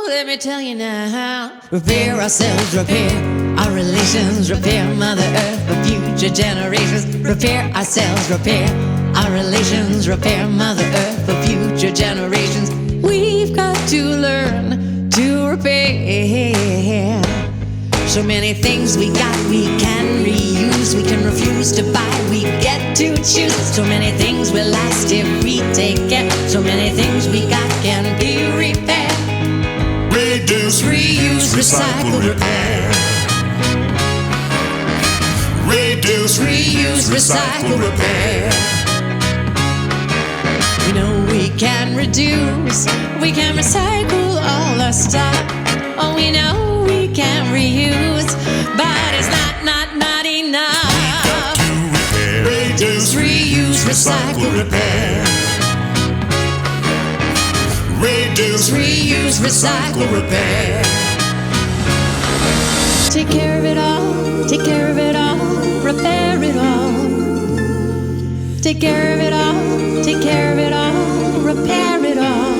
let me tell you now. Repair ourselves, repair our relations, repair Mother Earth for future generations. Repair ourselves, repair our relations, repair Mother Earth for future generations. We've got to learn to repair. So many things we got, we can reuse. We can refuse to buy, we get to choose. So many things will last if we take care. So many things we got can be repaired. Reduce, reuse, recycle, repair. Reduce, reuse, recycle, repair. We know we can reduce, we can recycle all our stuff. Oh, we know we can reuse, but it's not enough. reduce, reuse, recycle, repair. Reduce, reuse, recycle, repair. Take care of it all, take care of it all, repair it all. Take care of it all, take care of it all, repair it all.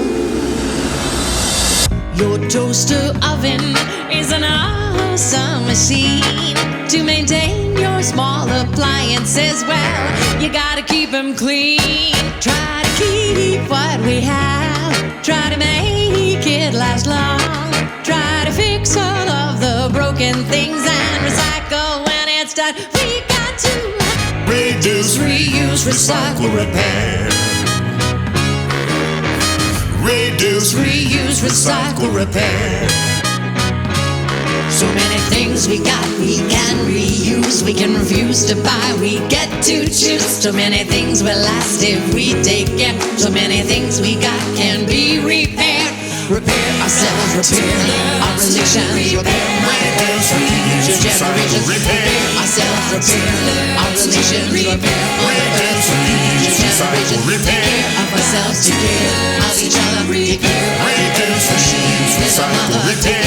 Your toaster oven is an awesome machine to maintain your small appliances. Well, you gotta keep them clean. Try to keep what we have. Try to make it last long. Try to fix all of the broken things and recycle when it's done. We got to reduce, reuse, recycle, repair. Reduce, reuse, recycle, repair. So many things we got, we can reuse. We can refuse to buy, we get to choose. So many things will last if we take care. So many things we got can be repaired. Repair ourselves, repair our relations, repair future generations. Repair ourselves, repair our relations, repair future generations. Repair of ourselves, take care of each other. Repair our machines with a mother.